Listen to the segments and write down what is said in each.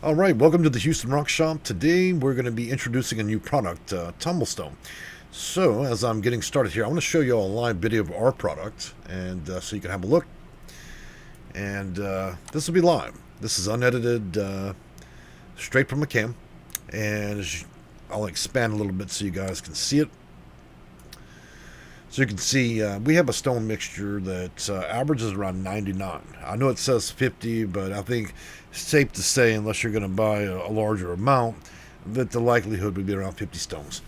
All right, welcome to the Houston Rock Shop. Today we're going to be introducing a new product, Tumblestone. So, as I'm getting started here, I want to show you a live video of our product, and so you can have a look. And this will be live. This is unedited, straight from the cam, and I'll expand a little bit so you guys can see it. So you can see we have a stone mixture that averages around 99. I know it says 50, but I think it's safe to say, unless you're going to buy a larger amount, that the likelihood would be around 50 stones.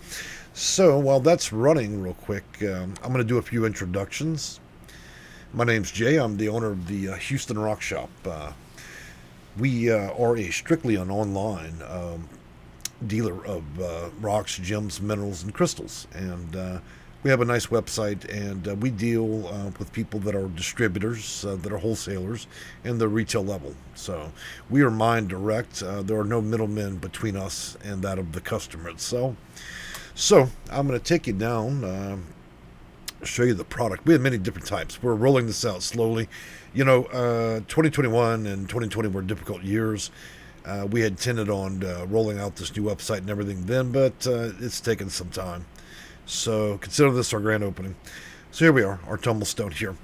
So while that's running real quick, I'm going to do a few introductions. My name's Jay. I'm the owner of the Houston Rock Shop. We are strictly an online dealer of rocks, gems, minerals, and crystals. And we have a nice website, and we deal with people that are distributors, that are wholesalers, and the retail level. So we are mine direct. There are no middlemen between us and that of the customer itself. So I'm going to take you down, show you the product. We have many different types. We're rolling this out slowly. 2021 and 2020 were difficult years. We had intended on rolling out this new website and everything then, but it's taken some time. So consider this our grand opening. So here we are, our tumblestone here.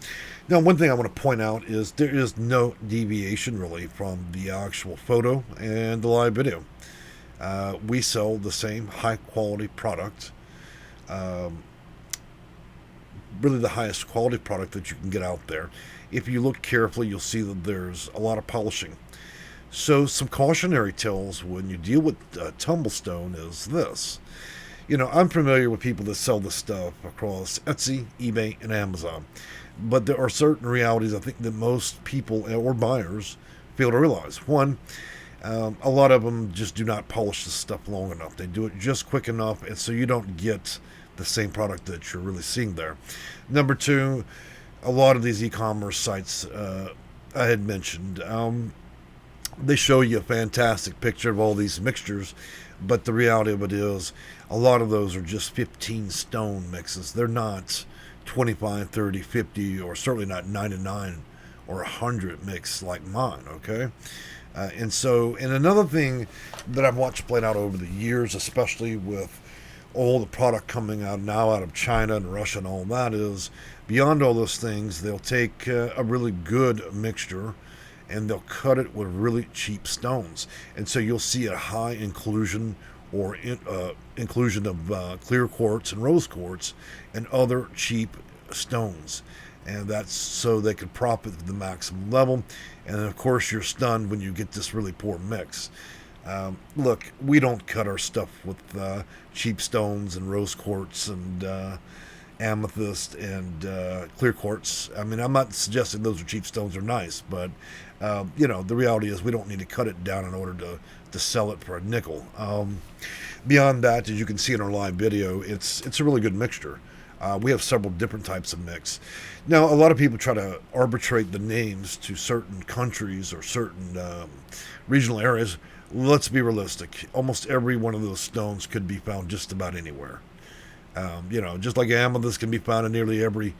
Now, one thing I want to point out is there is no deviation really from the actual photo and the live video. We sell the same high quality product, really the highest quality product that you can get out there. If you look carefully, you'll see that there's a lot of polishing. So some cautionary tales when you deal with tumblestone is this. I'm familiar with people that sell this stuff across Etsy, eBay, and Amazon. But there are certain realities I think that most people or buyers fail to realize. One, a lot of them just do not polish this stuff long enough. They do it just quick enough, and so you don't get the same product that you're really seeing there. Number two, a lot of these e-commerce sites I had mentioned, they show you a fantastic picture of all these mixtures, but the reality of it is a lot of those are just 15 stone mixes. They're not 25, 30, 50, or certainly not 99 or 100 mix like mine, okay? And another thing that I've watched played out over the years, especially with all the product coming out now out of China and Russia and all that, is beyond all those things, they'll take a really good mixture and they'll cut it with really cheap stones. And so you'll see a high inclusion or inclusion of clear quartz and rose quartz and other cheap stones. And that's so they could profit at the maximum level. And of course, you're stunned when you get this really poor mix. Look, we don't cut our stuff with cheap stones and rose quartz and amethyst and clear quartz. I mean, I'm not suggesting those are cheap stones are nice, but the reality is we don't need to cut it down in order to sell it for a nickel. Beyond that, as you can see in our live video, it's a really good mixture. We have several different types of mix. Now, a lot of people try to arbitrate the names to certain countries or certain regional areas. Let's be realistic. Almost every one of those stones could be found just about anywhere. Just like amethyst can be found in nearly every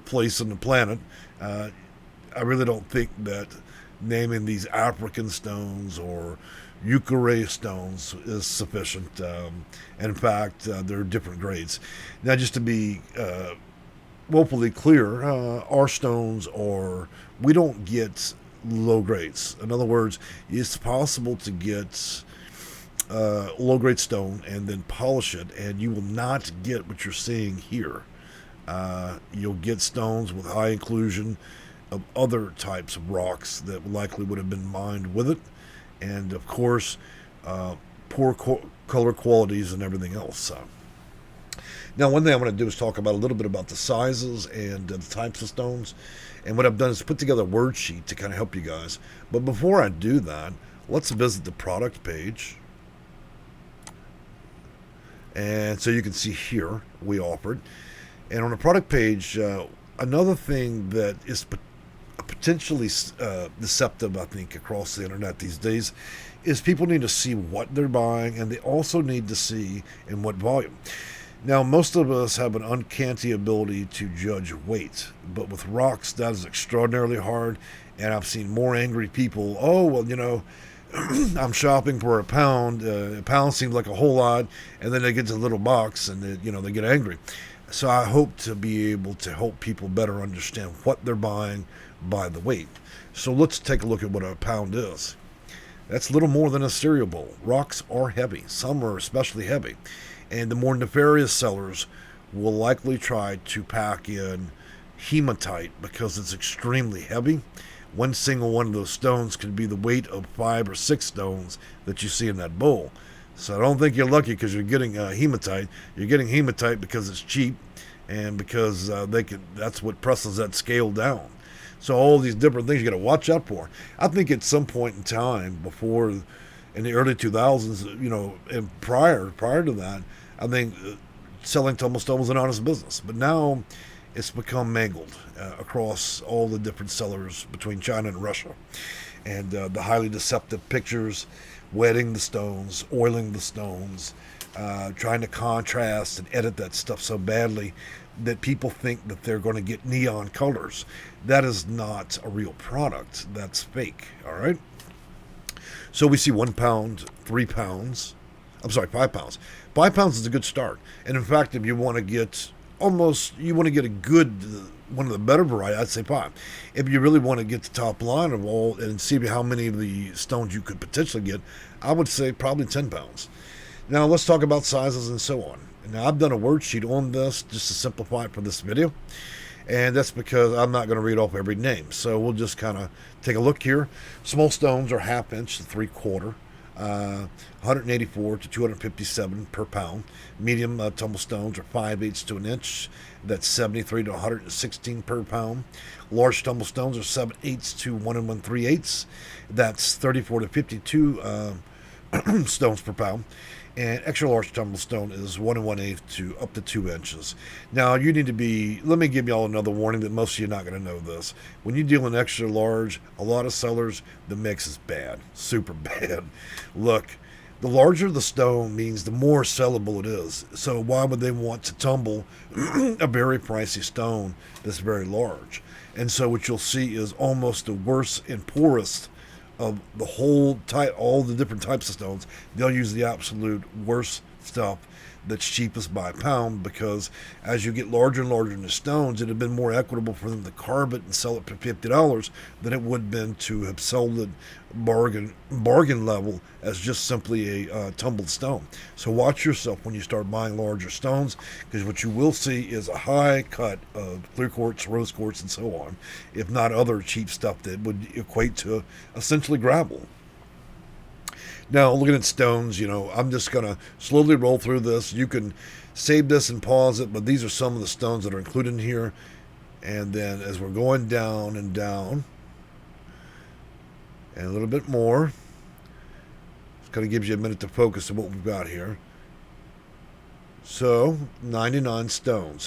place on the planet. I really don't think that naming these African stones or Euchre stones is sufficient. In fact, there are different grades. Now, just to be woefully clear, our stones we don't get low grades. In other words, it's possible to get low grade stone and then polish it, and you will not get what you're seeing here. You'll get stones with high inclusion of other types of rocks that likely would have been mined with it, and of course, poor color qualities and everything else. Now, one thing I want to do is talk about a little bit about the sizes and the types of stones. And what I've done is put together a word sheet to kind of help you guys. But before I do that, let's visit the product page. And so you can see here we offered. And on the product page, another thing that is potentially deceptive, I think, across the internet these days is people need to see what they're buying, and they also need to see in what volume. Now, most of us have an uncanny ability to judge weight, but with rocks, that is extraordinarily hard. And I've seen more angry people. Oh, well, I'm shopping for a pound. A pound seems like a whole lot, and then they get to the little box, and they get angry. So I hope to be able to help people better understand what they're buying by the weight. So let's take a look at what a pound is. That's little more than a cereal bowl. Rocks are heavy. Some are especially heavy. And the more nefarious sellers will likely try to pack in hematite because it's extremely heavy. One single one of those stones could be the weight of 5 or 6 stones that you see in that bowl. So I don't think you're lucky because you're getting hematite. You're getting hematite because it's cheap and because that's what presses that scale down. So all these different things you got to watch out for. I think at some point in time before, in the early 2000s, and prior to that, I think selling tumbled stone was an honest business. But now it's become mangled across all the different sellers between China and Russia. And the highly deceptive pictures, wetting the stones, oiling the stones, trying to contrast and edit that stuff so badly that people think that they're going to get neon colors. That is not a real product. That's fake, all right? So we see 1 pound, 3 pounds. I'm sorry, 5 pounds. 5 pounds is a good start. And in fact, if you want to get a good, one of the better variety, I'd say 5. If you really want to get the top line of all and see how many of the stones you could potentially get, I would say probably 10 pounds. Now let's talk about sizes and so on. Now I've done a word sheet on this just to simplify it for this video. And that's because I'm not going to read off every name. So we'll just kind of take a look here. Small stones are 1/2 inch to 3/4. 184 to 257 per pound. Medium tumble stones are 5/8 to an inch. That's 73 to 116 per pound. Large tumble stones are 7/8 to 1 1/3. That's 34 to 52 stones per pound. And extra large tumble stone is 1 1/8 to up to 2 inches. Now you need to be. Let me give y'all another warning that most of you are not going to know this. When you deal in extra large, a lot of sellers, the mix is bad, super bad. Look, the larger the stone means the more sellable it is. So why would they want to tumble a very pricey stone that's very large? And so what you'll see is almost the worst and poorest of the whole type, all the different types of stones. They'll use the absolute worst stuff that's cheapest by pound, because as you get larger and larger in the stones, it'd have been more equitable for them to carve it and sell it for $50 than it would have been to have sold it bargain level as just simply a tumbled stone. So watch yourself when you start buying larger stones, because what you will see is a high cut of clear quartz, rose quartz, and so on, if not other cheap stuff that would equate to essentially gravel. Now, looking at stones, I'm just going to slowly roll through this. You can save this and pause it, but these are some of the stones that are included in here. And then as we're going down and down, and a little bit more, it kind of gives you a minute to focus on what we've got here. So, 99 stones.